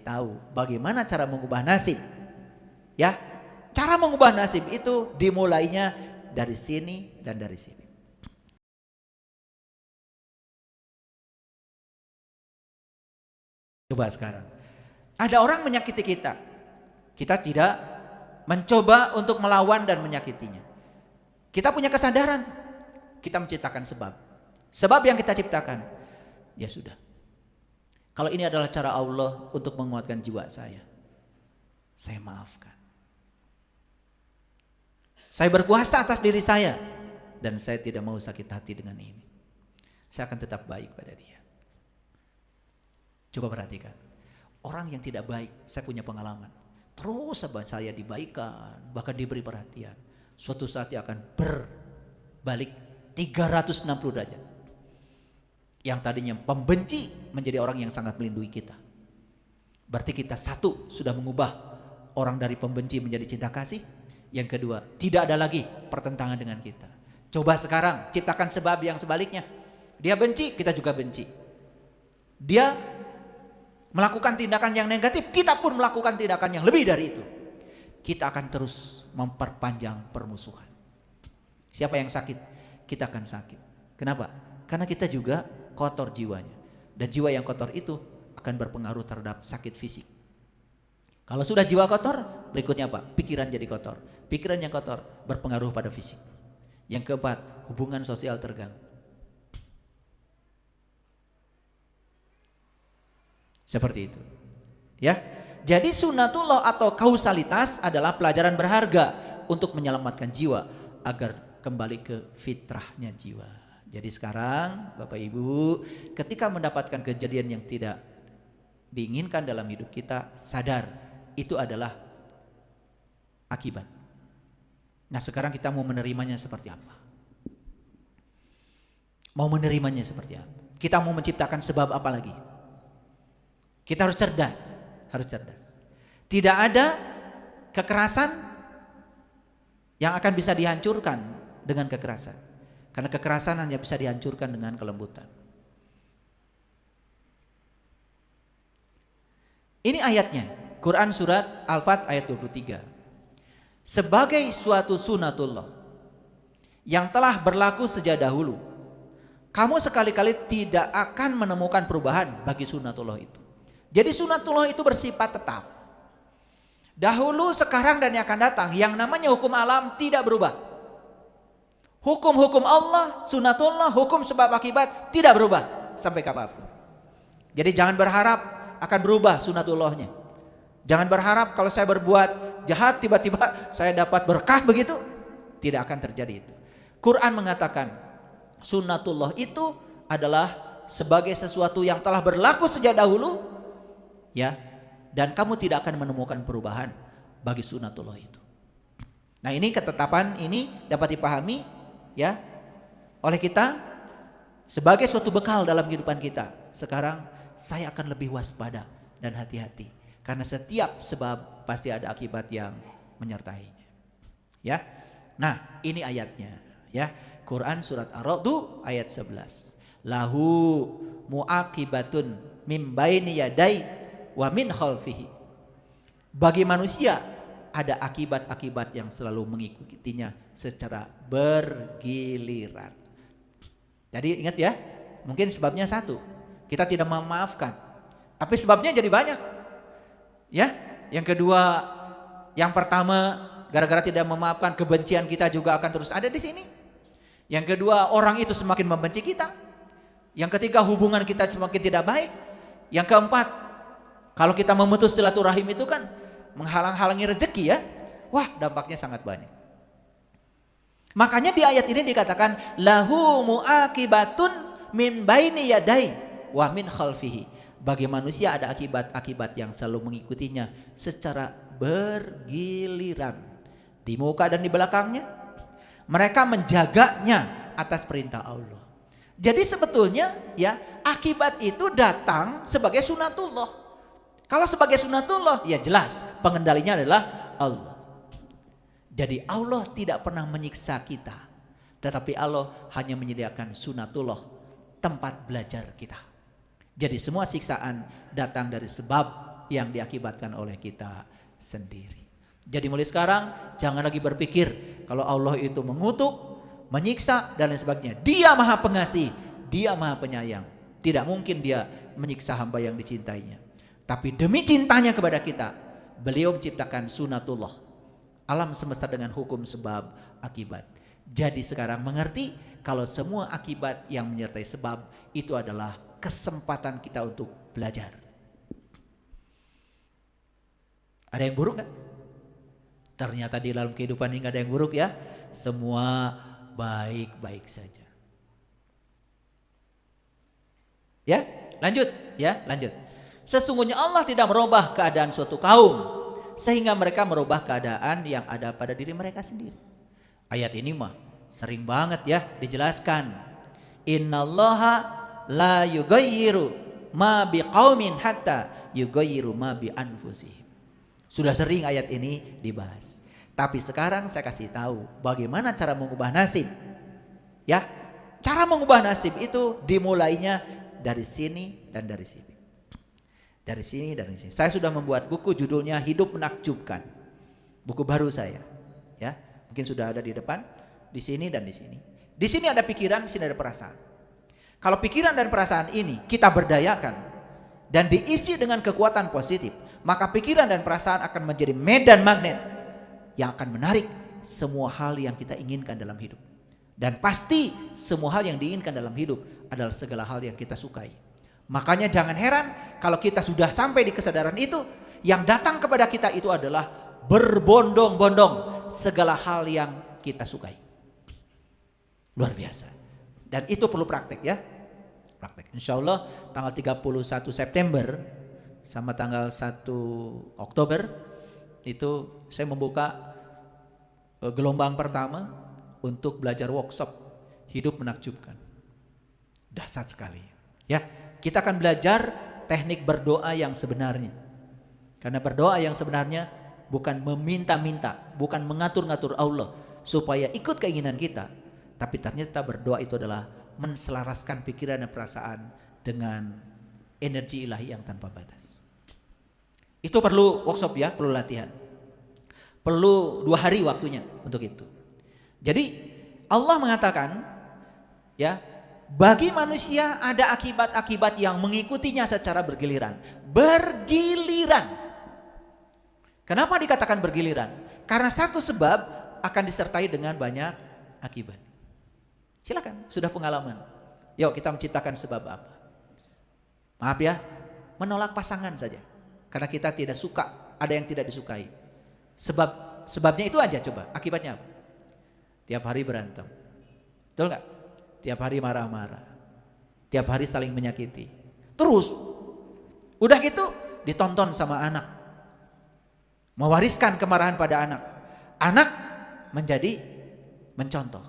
tahu bagaimana cara mengubah nasib. Ya, cara mengubah nasib itu dimulainya dari sini dan dari sini. Coba sekarang, ada orang menyakiti kita, kita tidak mencoba untuk melawan dan menyakitinya. Kita punya kesadaran, kita menciptakan sebab yang kita ciptakan. Ya sudah, kalau ini adalah cara Allah untuk menguatkan jiwa saya maafkan. Saya berkuasa atas diri saya dan saya tidak mau sakit hati dengan ini. Saya akan tetap baik pada dia. Coba perhatikan, orang yang tidak baik, saya punya pengalaman. Terus saya dibaikan, bahkan diberi perhatian. Suatu saat dia akan berbalik 360 derajat. Yang tadinya pembenci menjadi orang yang sangat melindungi kita. Berarti kita satu, sudah mengubah orang dari pembenci menjadi cinta kasih. Yang kedua, tidak ada lagi pertentangan dengan kita. Coba sekarang ciptakan sebab yang sebaliknya. Dia benci, kita juga benci. Dia melakukan tindakan yang negatif, kita pun melakukan tindakan yang lebih dari itu. Kita akan terus memperpanjang permusuhan. Siapa yang sakit? Kita akan sakit. Kenapa? Karena kita juga kotor jiwanya. Dan jiwa yang kotor itu akan berpengaruh terhadap sakit fisik. Kalau sudah jiwa kotor, berikutnya apa? Pikiran jadi kotor. Pikiran yang kotor berpengaruh pada fisik. Yang keempat, hubungan sosial terganggu. Seperti itu. Ya. Jadi sunatullah atau kausalitas adalah pelajaran berharga untuk menyelamatkan jiwa agar kembali ke fitrahnya jiwa. Jadi sekarang Bapak Ibu, ketika mendapatkan kejadian yang tidak diinginkan dalam hidup kita, sadar itu adalah akibat. Nah, sekarang kita mau menerimanya seperti apa? Mau menerimanya seperti apa? Kita mau menciptakan sebab apa lagi? Kita harus cerdas, Tidak ada kekerasan yang akan bisa dihancurkan dengan kekerasan. Karena kekerasan hanya bisa dihancurkan dengan kelembutan. Ini ayatnya, Quran surat Al-Fat ayat 23. Sebagai suatu sunatullah yang telah berlaku sejak dahulu, kamu sekali-kali tidak akan menemukan perubahan bagi sunatullah itu. Jadi sunatullah itu bersifat tetap. Dahulu, sekarang, dan yang akan datang. Yang namanya hukum alam tidak berubah. Hukum-hukum Allah, sunatullah, hukum sebab akibat tidak berubah sampai kapanpun. Jadi jangan berharap akan berubah sunatullahnya. Jangan berharap kalau saya berbuat jahat tiba-tiba saya dapat berkah begitu. Tidak akan terjadi itu. Quran mengatakan sunatullah itu adalah sebagai sesuatu yang telah berlaku sejak dahulu, ya, dan kamu tidak akan menemukan perubahan bagi sunatullah itu. Nah, ini ketetapan ini dapat dipahami, ya, oleh kita sebagai suatu bekal dalam kehidupan kita. Sekarang saya akan lebih waspada dan hati-hati karena setiap sebab pasti ada akibat yang menyertainya. Ya. Nah, ini ayatnya, ya. Quran surat Ar-Ra'd ayat 11. Lahu muaqibatun mim baini yadai wa min khalfihi. Bagi manusia ada akibat-akibat yang selalu mengikutinya secara bergiliran. Jadi ingat ya, mungkin sebabnya satu, kita tidak memaafkan, tapi sebabnya jadi banyak. Ya, yang kedua, yang pertama, gara-gara tidak memaafkan, kebencian kita juga akan terus ada di sini. Yang kedua, orang itu semakin membenci kita. Yang ketiga, hubungan kita semakin tidak baik. Yang keempat, kalau kita memutus silaturahim itu kan menghalang-halangi rezeki, ya. Wah, dampaknya sangat banyak. Makanya di ayat ini dikatakan lahu muaqibatun min baini yadai wa min khalfihi. Bagi manusia ada akibat-akibat yang selalu mengikutinya secara bergiliran di muka dan di belakangnya. Mereka menjaganya atas perintah Allah. Jadi sebetulnya, ya, akibat itu datang sebagai sunatullah. Kalau sebagai sunatullah, ya jelas pengendalinya adalah Allah. Jadi Allah tidak pernah menyiksa kita, tetapi Allah hanya menyediakan sunatullah, tempat belajar kita. Jadi semua siksaan datang dari sebab yang diakibatkan oleh kita sendiri. Jadi mulai sekarang jangan lagi berpikir kalau Allah itu mengutuk, menyiksa dan lain sebagainya. Dia Maha Pengasih, Dia Maha Penyayang. Tidak mungkin Dia menyiksa hamba yang dicintainya. Tapi demi cintanya kepada kita, Beliau menciptakan sunatullah, alam semesta dengan hukum sebab akibat. Jadi sekarang mengerti kalau semua akibat yang menyertai sebab itu adalah kesempatan kita untuk belajar. Ada yang buruk gak? Ternyata di dalam kehidupan ini gak ada yang buruk ya. Semua baik-baik saja. Ya, lanjut. Sesungguhnya Allah tidak merubah keadaan suatu kaum sehingga mereka merubah keadaan yang ada pada diri mereka sendiri. Ayat ini mah sering banget ya dijelaskan. Innallaha la yughayyiru ma biqaumin hatta yughayyiru ma bi anfusihim. Sudah sering ayat ini dibahas. Tapi sekarang saya kasih tahu bagaimana cara mengubah nasib. Ya, cara mengubah nasib itu dimulainya dari sini dan dari sini. Dari sini dan dari sini. Saya sudah membuat buku judulnya Hidup Menakjubkan. Buku baru saya. Ya, mungkin sudah ada di depan, di sini dan di sini. Di sini ada pikiran, di sini ada perasaan. Kalau pikiran dan perasaan ini kita berdayakan dan diisi dengan kekuatan positif, maka pikiran dan perasaan akan menjadi medan magnet yang akan menarik semua hal yang kita inginkan dalam hidup. Dan pasti semua hal yang diinginkan dalam hidup adalah segala hal yang kita sukai. Makanya jangan heran kalau kita sudah sampai di kesadaran itu, yang datang kepada kita itu adalah berbondong-bondong segala hal yang kita sukai. Luar biasa. Dan itu perlu praktek ya. Praktek. Insya Allah tanggal 31 September sama tanggal 1 Oktober itu saya membuka gelombang pertama untuk belajar workshop Hidup Menakjubkan. Dahsyat sekali. Ya, kita akan belajar teknik berdoa yang sebenarnya. Karena berdoa yang sebenarnya bukan meminta-minta, bukan mengatur-ngatur Allah supaya ikut keinginan kita. Tapi ternyata berdoa itu adalah menselaraskan pikiran dan perasaan dengan energi ilahi yang tanpa batas. Itu perlu workshop ya, perlu latihan. Perlu 2 hari waktunya untuk itu. Jadi Allah mengatakan ya, bagi manusia ada akibat-akibat yang mengikutinya secara bergiliran. Bergiliran. Kenapa dikatakan bergiliran? Karena satu sebab akan disertai dengan banyak akibat. Silakan, sudah pengalaman. Yuk kita menciptakan sebab apa? Maaf ya, menolak pasangan saja. Karena kita tidak suka, ada yang tidak disukai. Sebabnya itu aja, coba akibatnya apa? Tiap hari berantem, betul nggak? Tiap hari marah-marah, tiap hari saling menyakiti. Terus, udah gitu ditonton sama anak, mewariskan kemarahan pada anak. Anak menjadi mencontoh.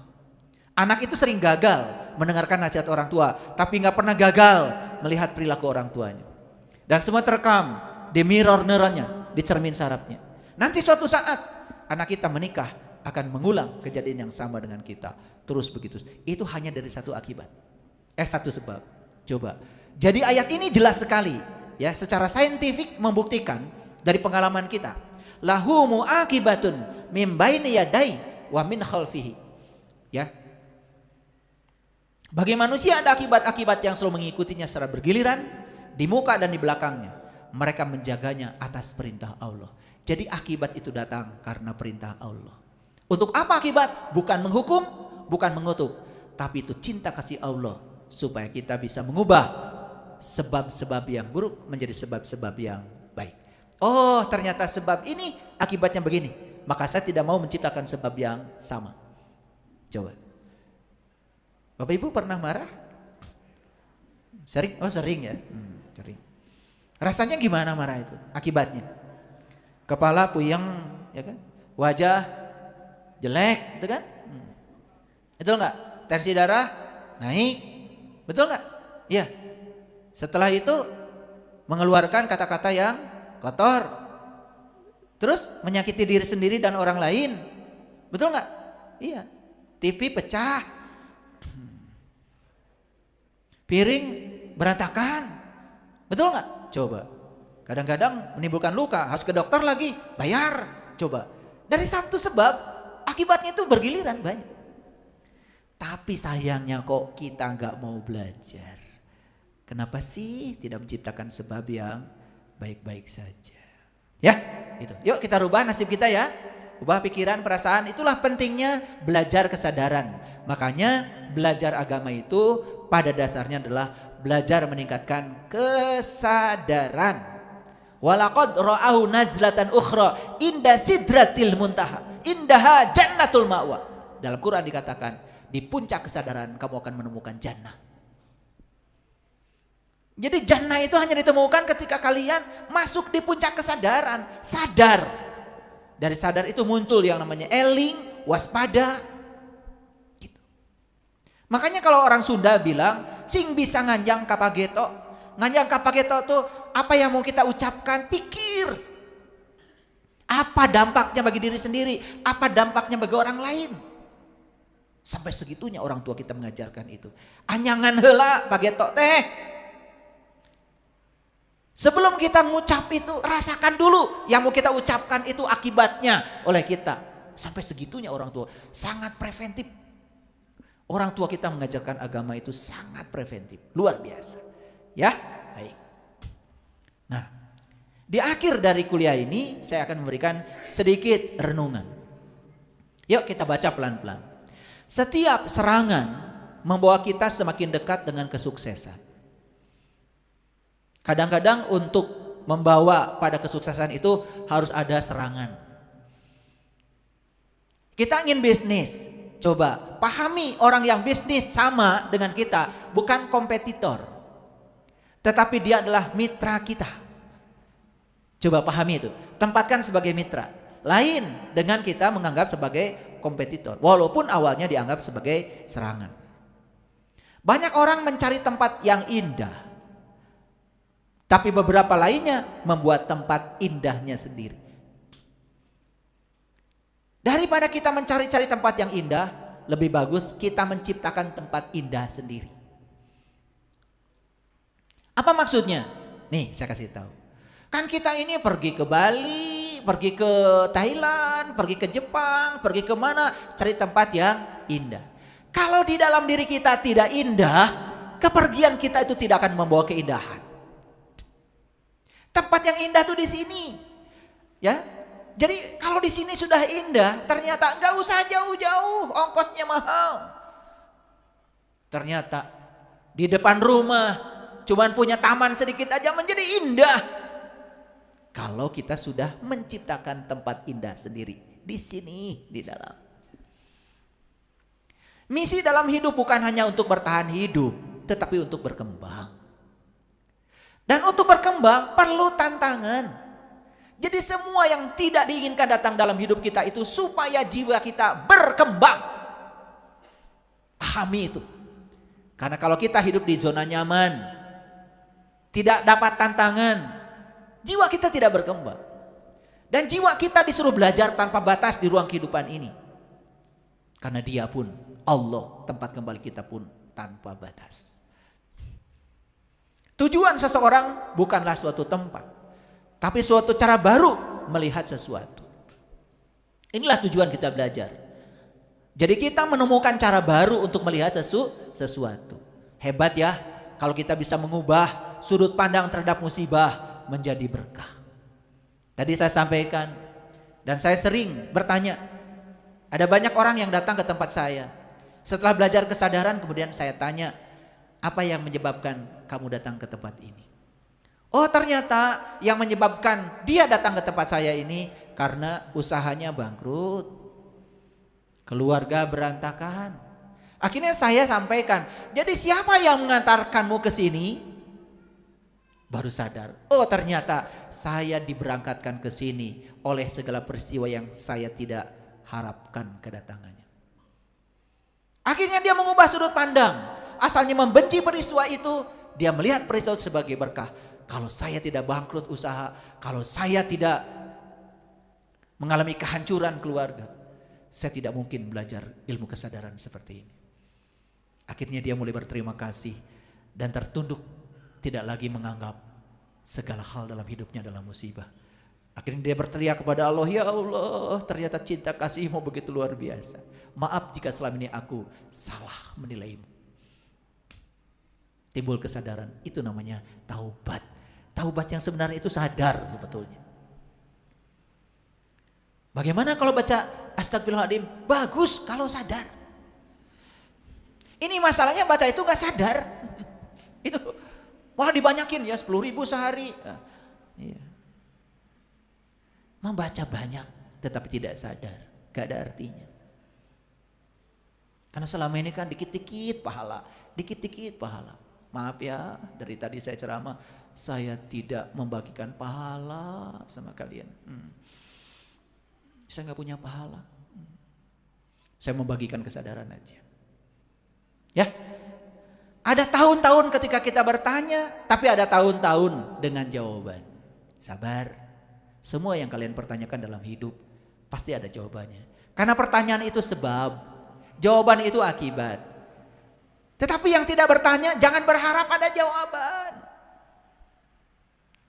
Anak itu sering gagal mendengarkan nasihat orang tua, tapi nggak pernah gagal melihat perilaku orang tuanya. Dan semua terekam di mirror-neuronnya, di cermin sarafnya. Nanti suatu saat anak kita menikah akan mengulang kejadian yang sama dengan kita. Terus begitu. Itu hanya dari satu akibat. Satu sebab. Coba. Jadi ayat ini jelas sekali ya, secara saintifik membuktikan dari pengalaman kita. Lahu muaqibatun mim baini yadai wa min khalfihi. Ya. Bagi manusia ada akibat-akibat yang selalu mengikutinya secara bergiliran di muka dan di belakangnya. Mereka menjaganya atas perintah Allah. Jadi akibat itu datang karena perintah Allah. Untuk apa akibat? Bukan menghukum, bukan mengutuk, tapi itu cinta kasih Allah supaya kita bisa mengubah sebab-sebab yang buruk menjadi sebab-sebab yang baik. Oh, ternyata sebab ini akibatnya begini. Maka saya tidak mau menciptakan sebab yang sama. Coba. Bapak Ibu pernah marah? Sering? Oh, sering ya. Sering. Rasanya gimana marah itu? Akibatnya kepala puyeng, ya kan? Wajah jelek, gitu kan? Betul nggak? Tensi darah naik, betul nggak? Iya. Setelah itu mengeluarkan kata-kata yang kotor, terus menyakiti diri sendiri dan orang lain, betul nggak? Iya. TV pecah, piring berantakan, betul nggak? Coba. Kadang-kadang menimbulkan luka, harus ke dokter lagi, bayar. Coba. Dari satu sebab, akibatnya itu bergiliran banyak. Tapi sayangnya kok kita nggak mau belajar. Kenapa sih tidak menciptakan sebab yang baik-baik saja? Ya, itu. Yuk kita rubah nasib kita ya. Ubah pikiran, perasaan. Itulah pentingnya belajar kesadaran. Makanya belajar agama itu pada dasarnya adalah belajar meningkatkan kesadaran. Walaqad ra'ahu nazlatan ukhra inda sidratil muntaha indaha jannatul ma'wa. Dalam Quran dikatakan, di puncak kesadaran kamu akan menemukan jannah. Jadi jannah itu hanya ditemukan ketika kalian masuk di puncak kesadaran, sadar. Dari sadar itu muncul yang namanya eling, waspada. Gitu. Makanya kalau orang Sunda bilang, sing bisa nganjang kapageto. Nganjang kapageto tuh apa yang mau kita ucapkan, pikir. Apa dampaknya bagi diri sendiri, apa dampaknya bagi orang lain. Sampai segitunya orang tua kita mengajarkan itu. Anyangan heula pageto teh. Sebelum kita ngucap itu, rasakan dulu yang mau kita ucapkan itu akibatnya oleh kita. Sampai segitunya orang tua, sangat preventif. Orang tua kita mengajarkan agama itu sangat preventif, luar biasa. Ya, baik. Nah, di akhir dari kuliah ini saya akan memberikan sedikit renungan. Yuk kita baca pelan-pelan. Setiap serangan membawa kita semakin dekat dengan kesuksesan. Kadang-kadang untuk membawa pada kesuksesan itu harus ada serangan. Kita ingin bisnis, coba pahami orang yang bisnis sama dengan kita, bukan kompetitor. Tetapi dia adalah mitra kita. Coba pahami itu, tempatkan sebagai mitra. Lain dengan kita menganggap sebagai kompetitor, walaupun awalnya dianggap sebagai serangan. Banyak orang mencari tempat yang indah, tapi beberapa lainnya membuat tempat indahnya sendiri. Daripada kita mencari-cari tempat yang indah, lebih bagus kita menciptakan tempat indah sendiri. Apa maksudnya? Nih saya kasih tahu. Kan kita ini pergi ke Bali, pergi ke Thailand, pergi ke Jepang, pergi ke mana, cari tempat yang indah. Kalau di dalam diri kita tidak indah, kepergian kita itu tidak akan membawa keindahan. Tempat yang indah tuh di sini, ya. Jadi kalau di sini sudah indah, ternyata nggak usah jauh-jauh, ongkosnya mahal. Ternyata di depan rumah cuman punya taman sedikit aja menjadi indah. Kalau kita sudah menciptakan tempat indah sendiri di sini, di dalam. Misi dalam hidup bukan hanya untuk bertahan hidup, tetapi untuk berkembang. Dan untuk berkembang perlu tantangan. Jadi semua yang tidak diinginkan datang dalam hidup kita itu supaya jiwa kita berkembang. Pahami itu. Karena kalau kita hidup di zona nyaman, tidak dapat tantangan, jiwa kita tidak berkembang. Dan jiwa kita disuruh belajar tanpa batas di ruang kehidupan ini. Karena dia pun, Allah, tempat kembali kita pun tanpa batas. Tujuan seseorang bukanlah suatu tempat, tapi suatu cara baru melihat sesuatu. Inilah tujuan kita belajar. Jadi kita menemukan cara baru untuk melihat sesuatu. Hebat ya, kalau kita bisa mengubah sudut pandang terhadap musibah menjadi berkah. Tadi saya sampaikan dan saya sering bertanya. Ada banyak orang yang datang ke tempat saya. Setelah belajar kesadaran kemudian saya tanya, apa yang menyebabkan kamu datang ke tempat ini? Oh ternyata yang menyebabkan dia datang ke tempat saya ini karena usahanya bangkrut, keluarga berantakan. Akhirnya saya sampaikan, jadi siapa yang mengantarkanmu ke sini? Baru sadar, oh ternyata saya diberangkatkan ke sini oleh segala peristiwa yang saya tidak harapkan kedatangannya. Akhirnya dia mengubah sudut pandang. Asalnya membenci peristiwa itu, dia melihat peristiwa itu sebagai berkah. Kalau saya tidak bangkrut usaha, kalau saya tidak mengalami kehancuran keluarga, saya tidak mungkin belajar ilmu kesadaran seperti ini. Akhirnya dia mulai berterima kasih dan tertunduk, tidak lagi menganggap segala hal dalam hidupnya adalah musibah. Akhirnya dia berteriak kepada Allah, ya Allah, ternyata cinta kasih-Mu begitu luar biasa. Maaf jika selama ini aku salah menilaimu. Timbul kesadaran, itu namanya taubat. Taubat yang sebenarnya itu sadar sebetulnya. Bagaimana kalau baca astagfirullahaladzim? Bagus kalau sadar. Ini masalahnya baca itu gak sadar. Itu malah dibanyakin ya 10.000 sehari. Iya. Membaca banyak tetapi tidak sadar, gak ada artinya. Karena selama ini kan dikit-dikit pahala, dikit-dikit pahala. Maaf ya, dari tadi saya ceramah, saya tidak membagikan pahala sama kalian. Saya gak punya pahala. Saya membagikan kesadaran aja. Ya, ada tahun-tahun ketika kita bertanya, tapi ada tahun-tahun dengan jawaban. Sabar. Semua yang kalian pertanyakan dalam hidup pasti ada jawabannya. Karena pertanyaan itu sebab, jawaban itu akibat. Tetapi yang tidak bertanya jangan berharap ada jawaban.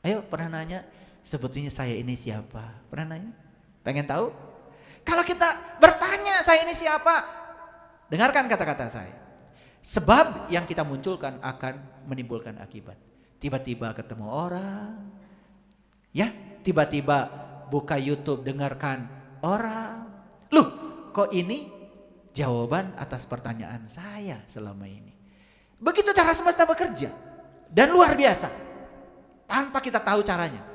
Ayo, pernah nanya, sebetulnya saya ini siapa? Pernah nanya? Pengen tahu? Kalau kita bertanya saya ini siapa? Dengarkan kata-kata saya. Sebab yang kita munculkan akan menimbulkan akibat. Tiba-tiba ketemu orang, ya, tiba-tiba buka YouTube dengarkan orang. Loh, kok ini jawaban atas pertanyaan saya selama ini. Begitu cara semesta bekerja. Dan luar biasa. Tanpa kita tahu caranya.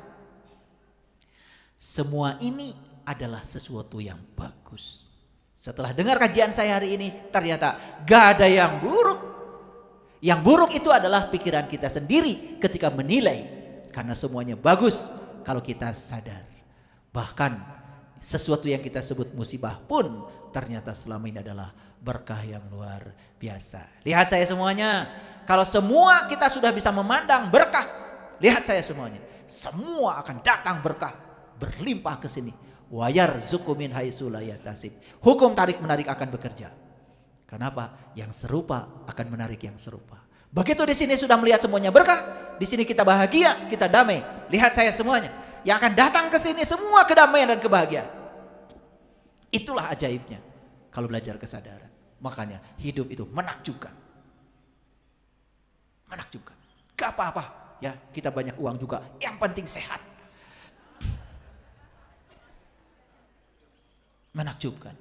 Semua ini adalah sesuatu yang bagus. Setelah dengar kajian saya hari ini, ternyata gak ada yang buruk. Yang buruk itu adalah pikiran kita sendiri ketika menilai. Karena semuanya bagus kalau kita sadar. Bahkan sesuatu yang kita sebut musibah pun ternyata selama ini adalah berkah yang luar biasa. Lihat saya semuanya. Kalau semua kita sudah bisa memandang berkah, lihat saya semuanya. Semua akan datang berkah, berlimpah ke sini. Wa yarzuqu min haitsu la yahtasib. Hukum tarik menarik akan bekerja. Kenapa? Yang serupa akan menarik yang serupa. Begitu di sini sudah melihat semuanya berkah, di sini kita bahagia, kita damai. Lihat saya semuanya. Yang akan datang ke sini semua kedamaian dan kebahagiaan. Itulah ajaibnya kalau belajar kesadaran. Makanya hidup itu menakjubkan. Menakjubkan. Gak apa-apa ya, kita banyak uang juga, yang penting sehat. Menakjubkan.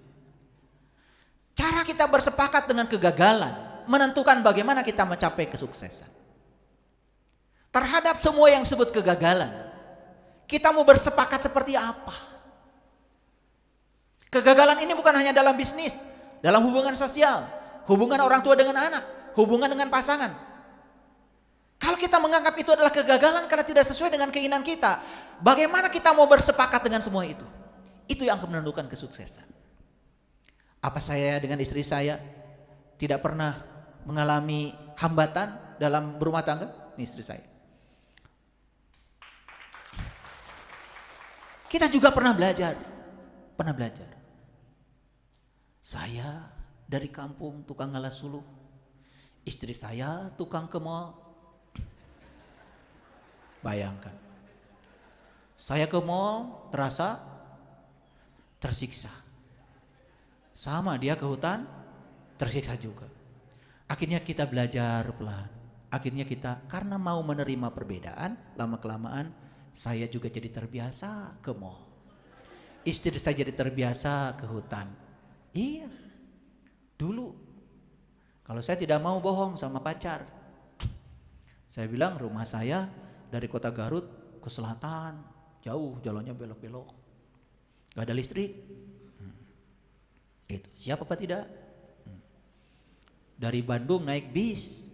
Cara kita bersepakat dengan kegagalan menentukan bagaimana kita mencapai kesuksesan. Terhadap semua yang disebut kegagalan, kita mau bersepakat seperti apa? Kegagalan ini bukan hanya dalam bisnis, dalam hubungan sosial, hubungan orang tua dengan anak, hubungan dengan pasangan. Kalau kita menganggap itu adalah kegagalan karena tidak sesuai dengan keinginan kita, bagaimana kita mau bersepakat dengan semua itu? Itu yang akan menentukan kesuksesan. Apa saya dengan istri saya tidak pernah mengalami hambatan dalam berumah tangga? Ini istri saya. Kita juga pernah belajar. Saya dari kampung tukang ngalas suluh. Istri saya tukang ke mall. Bayangkan. Saya ke mall terasa tersiksa. Sama dia ke hutan tersiksa juga. Akhirnya kita belajar pelan. Akhirnya kita karena mau menerima perbedaan, lama-kelamaan saya juga jadi terbiasa ke mall. Istri saya jadi terbiasa ke hutan. Iya. Dulu kalau saya tidak mau bohong sama pacar, saya bilang rumah saya dari kota Garut ke selatan, jauh jalannya belok-belok, gak ada listrik. Itu siapa apa tidak? Dari Bandung naik bis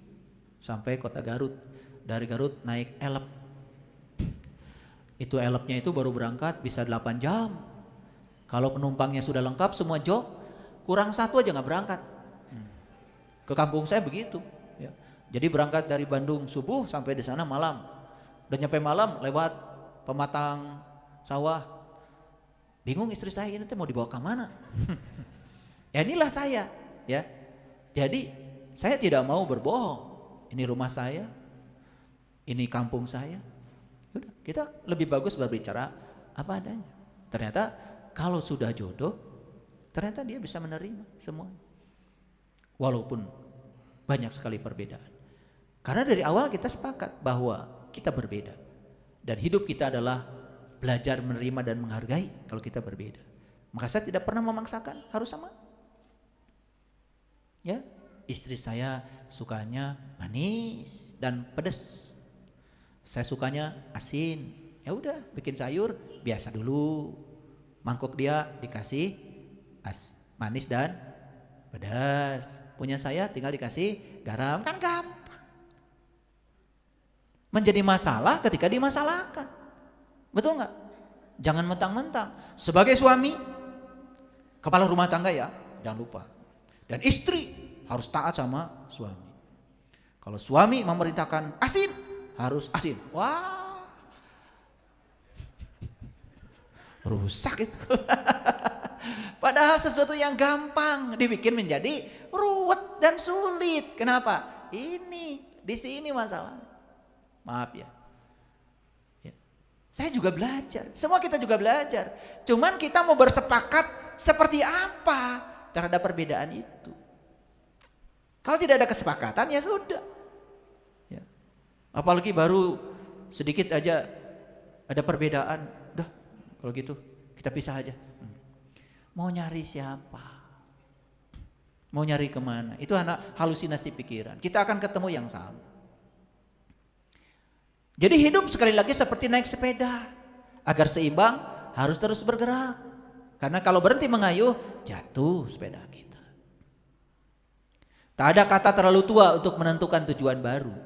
sampai kota Garut, dari Garut naik elep. Itu elepnya itu baru berangkat bisa 8 jam. Kalau penumpangnya sudah lengkap semua jok, kurang 1 aja gak berangkat. Ke kampung saya begitu. Ya. Jadi berangkat dari Bandung subuh sampai di sana malam. Udah nyampe malam lewat pematang sawah. Bingung istri saya ini mau dibawa ke mana? Ya inilah saya, ya. Jadi saya tidak mau berbohong. Ini rumah saya, ini kampung saya. Kita lebih bagus berbicara apa adanya. Ternyata kalau sudah jodoh, ternyata dia bisa menerima semua. Walaupun banyak sekali perbedaan. Karena dari awal kita sepakat bahwa kita berbeda. Dan hidup kita adalah belajar menerima dan menghargai kalau kita berbeda. Maka saya tidak pernah memaksakan harus sama. Ya, istri saya sukanya manis dan pedas. Saya sukanya asin. Ya udah, bikin sayur biasa dulu. Mangkuk dia dikasih manis dan pedas. Punya saya tinggal dikasih garam, kan gampang. Menjadi masalah ketika dimasalahkan. Betul nggak? Jangan mentang-mentang. Sebagai suami, kepala rumah tangga ya, jangan lupa. Dan istri harus taat sama suami. Kalau suami memerintahkan asin, harus asin. Wah, rusak itu. Padahal sesuatu yang gampang dibikin menjadi ruwet dan sulit. Kenapa? Ini, di sini masalah. Maaf ya. Saya juga belajar, semua kita juga belajar. Cuman kita mau bersepakat seperti apa terhadap perbedaan itu. Kalau tidak ada kesepakatan ya sudah. Ya. Apalagi baru sedikit aja ada perbedaan, udah kalau gitu kita pisah aja. Mau nyari siapa? Mau nyari kemana? Itu anak halusinasi pikiran. Kita akan ketemu yang sama. Jadi hidup sekali lagi seperti naik sepeda. Agar seimbang harus terus bergerak. Karena kalau berhenti mengayuh jatuh sepeda kita. Tak ada kata terlalu tua untuk menentukan tujuan baru.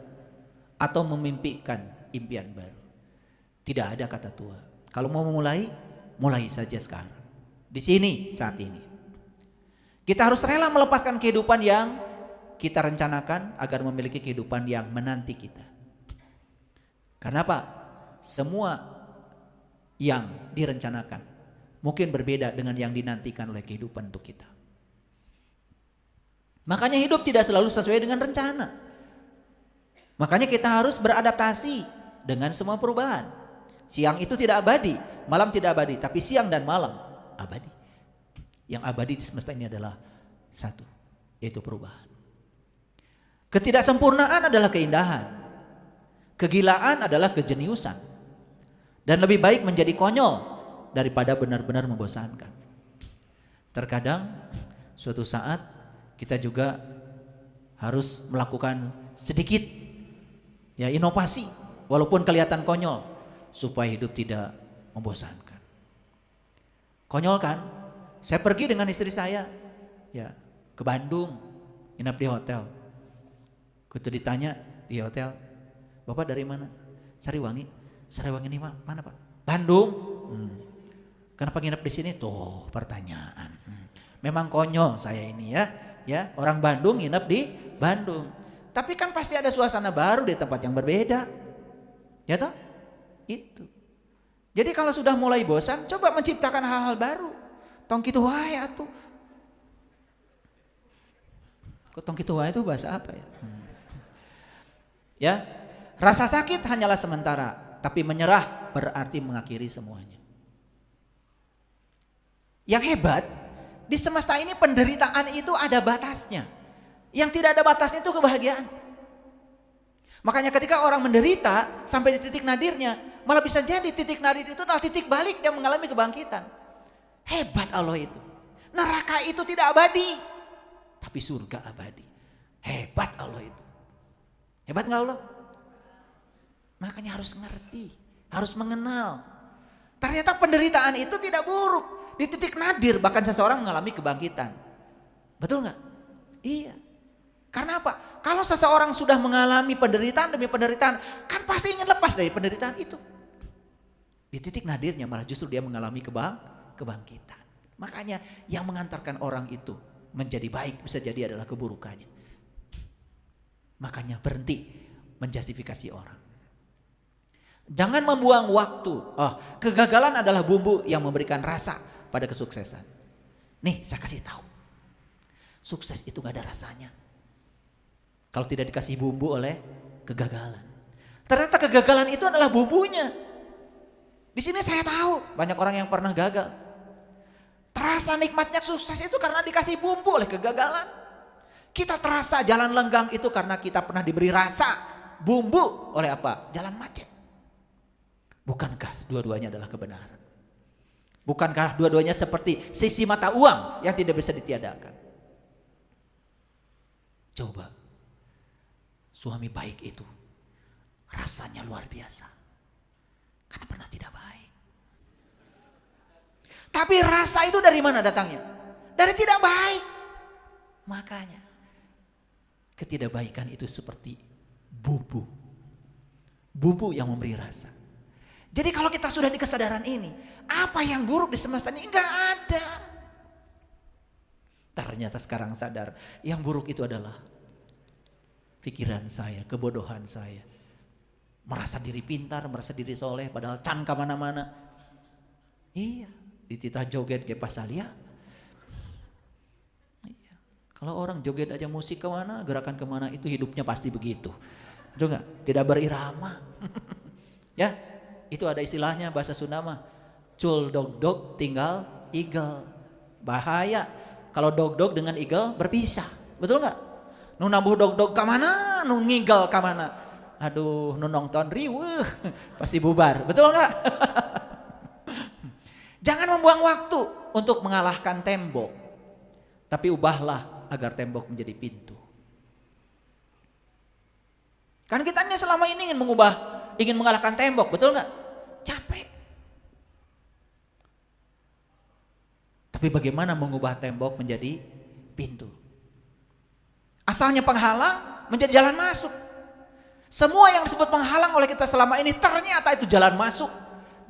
Atau memimpikan impian baru. Tidak ada kata tua. Kalau mau memulai, mulai saja sekarang. Di sini saat ini. Kita harus rela melepaskan kehidupan yang kita rencanakan agar memiliki kehidupan yang menanti kita. Karena apa? Semua yang direncanakan mungkin berbeda dengan yang dinantikan oleh kehidupan untuk kita. Makanya hidup tidak selalu sesuai dengan rencana. Makanya kita harus beradaptasi dengan semua perubahan. Siang itu tidak abadi, malam tidak abadi, tapi siang dan malam abadi. Yang abadi di semesta ini adalah satu, yaitu perubahan. Ketidaksempurnaan adalah keindahan. Kegilaan adalah kejeniusan. Dan lebih baik menjadi konyol daripada benar-benar membosankan. Terkadang suatu saat kita juga harus melakukan sedikit ya inovasi walaupun kelihatan konyol supaya hidup tidak membosankan. Konyol kan? Saya pergi dengan istri saya ya ke Bandung, nginap di hotel. Kutu ditanya di hotel, "Bapak dari mana?" "Sariwangi." "Sariwangi ini mana Pak?" "Bandung." "Kenapa nginep di sini?" Tuh pertanyaan. Memang konyol saya ini ya orang Bandung nginep di Bandung. Tapi kan pasti ada suasana baru di tempat yang berbeda. Ya toh? Itu. Jadi kalau sudah mulai bosan, coba menciptakan hal-hal baru. Tong kitu wae atuh. Kok tong kitu wae itu bahasa apa ya? Ya. Rasa sakit hanyalah sementara, tapi menyerah berarti mengakhiri semuanya. Yang hebat, di semesta ini penderitaan itu ada batasnya. Yang tidak ada batasnya itu kebahagiaan. Makanya ketika orang menderita sampai di titik nadirnya, malah bisa jadi titik nadir itu adalah titik balik dia mengalami kebangkitan. Hebat Allah itu. Neraka itu tidak abadi, tapi surga abadi. Hebat Allah itu. Hebat nggak Allah? Makanya harus ngerti, harus mengenal. Ternyata penderitaan itu tidak buruk. Di titik nadir bahkan seseorang mengalami kebangkitan. Betul nggak? Iya. Karena apa? Kalau seseorang sudah mengalami penderitaan demi penderitaan, kan pasti ingin lepas dari penderitaan itu. Di titik nadirnya malah justru dia mengalami kebangkitan. Makanya yang mengantarkan orang itu menjadi baik bisa jadi adalah keburukannya. Makanya berhenti menjustifikasi orang. Jangan membuang waktu. Kegagalan adalah bumbu yang memberikan rasa pada kesuksesan. Nih saya kasih tahu. Sukses itu gak ada rasanya kalau tidak dikasih bumbu oleh kegagalan. Ternyata kegagalan itu adalah bumbunya. Di sini saya tahu banyak orang yang pernah gagal. Terasa nikmatnya sukses itu karena dikasih bumbu oleh kegagalan. Kita terasa jalan lenggang itu karena kita pernah diberi rasa bumbu oleh apa? Jalan macet. Bukankah dua-duanya adalah kebenaran? Bukankah dua-duanya seperti sisi mata uang yang tidak bisa ditiadakan? Coba, suami baik itu rasanya luar biasa. Karena pernah tidak baik. Tapi rasa itu dari mana datangnya? Dari tidak baik. Makanya ketidakbaikan itu seperti bumbu. Bumbu yang memberi rasa. Jadi kalau kita sudah di kesadaran ini, apa yang buruk di semesta ini enggak ada. Ternyata sekarang sadar, yang buruk itu adalah pikiran saya, kebodohan saya. Merasa diri pintar, merasa diri soleh, padahal can kemana-mana. Iya, dititah joget ke pasalia. Iya. Kalau orang joget aja musik kemana, gerakan kemana, itu hidupnya pasti begitu. Betul nggak? Tidak berirama. Ya, itu ada istilahnya bahasa Sunda mah. Cul dog dog tinggal eagle. Bahaya kalau dog dog dengan eagle berpisah. Betul nggak? Nu nabuh dog dog ke mana, nu ngigel ke mana. Aduh, nu nonton riweuh pasti bubar. Betul nggak? Jangan membuang waktu untuk mengalahkan tembok. Tapi ubahlah agar tembok menjadi pintu. Kan kita ini selama ini ingin mengalahkan tembok, betul nggak? Capek. Tapi bagaimana mengubah tembok menjadi pintu? Asalnya penghalang menjadi jalan masuk. Semua yang disebut penghalang oleh kita selama ini ternyata itu jalan masuk.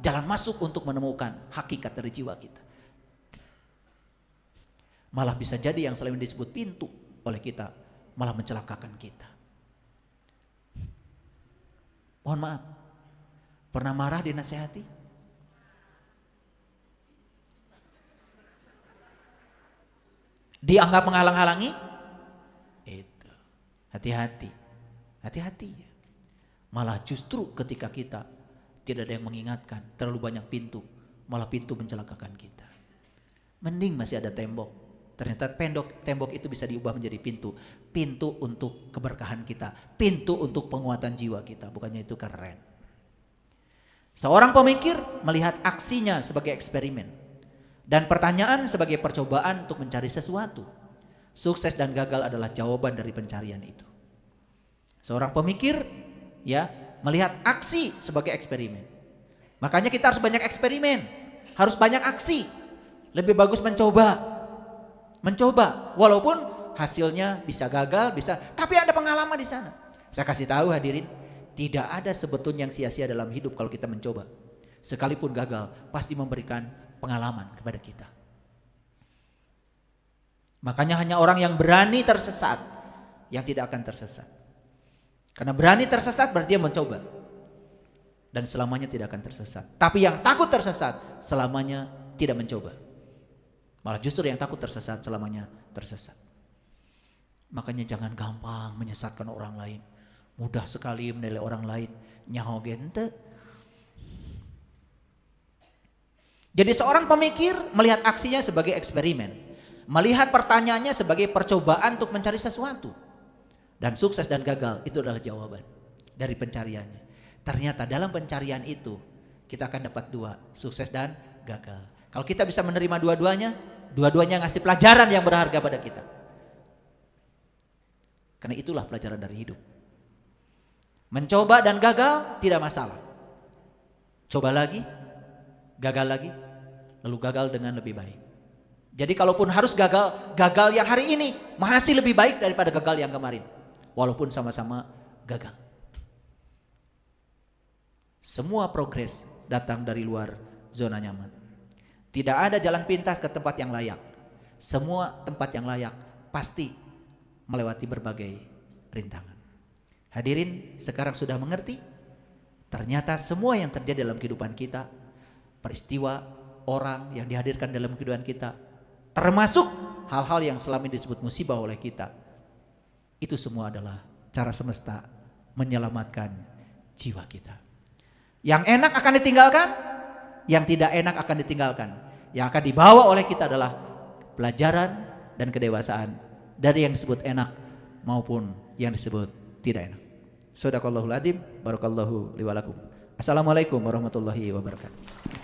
Jalan masuk untuk menemukan hakikat dari jiwa kita. Malah bisa jadi yang selama ini disebut pintu oleh kita malah mencelakakan kita. Mohon maaf, pernah marah dinasehati? Dianggap menghalang-halangi? Itu, hati-hati, hati-hati ya. Malah justru ketika kita tidak ada yang mengingatkan, terlalu banyak pintu, malah pintu mencelakakan kita. Mending masih ada tembok. Ternyata tembok itu bisa diubah menjadi pintu. Pintu untuk keberkahan kita. Pintu untuk penguatan jiwa kita. Bukannya itu keren. Seorang pemikir melihat aksinya sebagai eksperimen. Dan pertanyaan sebagai percobaan untuk mencari sesuatu. Sukses dan gagal adalah jawaban dari pencarian itu. Seorang pemikir ya melihat aksi sebagai eksperimen. Makanya kita harus banyak eksperimen. Harus banyak aksi. Lebih bagus mencoba. Mencoba, walaupun hasilnya bisa gagal, bisa, tapi ada pengalaman di sana. Saya kasih tahu hadirin, tidak ada sebetulnya yang sia-sia dalam hidup kalau kita mencoba. Sekalipun gagal, pasti memberikan pengalaman kepada kita. Makanya hanya orang yang berani tersesat yang tidak akan tersesat. Karena berani tersesat berarti dia mencoba. Dan selamanya tidak akan tersesat. Tapi yang takut tersesat selamanya tidak mencoba. Malah justru yang takut tersesat selamanya tersesat. Makanya jangan gampang menyesatkan orang lain. Mudah sekali menilai orang lain. Nyaho gente. Jadi seorang pemikir melihat aksinya sebagai eksperimen. Melihat pertanyaannya sebagai percobaan untuk mencari sesuatu. Dan sukses dan gagal itu adalah jawaban dari pencariannya. Ternyata dalam pencarian itu kita akan dapat dua, sukses dan gagal. Kalau kita bisa menerima dua-duanya, dua-duanya ngasih pelajaran yang berharga pada kita. Karena itulah pelajaran dari hidup. Mencoba dan gagal tidak masalah. Coba lagi, gagal lagi, lalu gagal dengan lebih baik. Jadi kalaupun harus gagal, gagal yang hari ini masih lebih baik daripada gagal yang kemarin. Walaupun sama-sama gagal. Semua progres datang dari luar zona nyaman. Tidak ada jalan pintas ke tempat yang layak. Semua tempat yang layak pasti melewati berbagai rintangan. Hadirin sekarang sudah mengerti? Ternyata semua yang terjadi dalam kehidupan kita, peristiwa, orang yang dihadirkan dalam kehidupan kita, termasuk hal-hal yang selama ini disebut musibah oleh kita, itu semua adalah cara semesta menyelamatkan jiwa kita. Yang enak akan ditinggalkan, yang tidak enak akan ditinggalkan. Yang akan dibawa oleh kita adalah pelajaran dan kedewasaan dari yang disebut enak maupun yang disebut tidak enak. Shadaqallahul adzim, barakallahu li wa lakum. Assalamualaikum warahmatullahi wabarakatuh.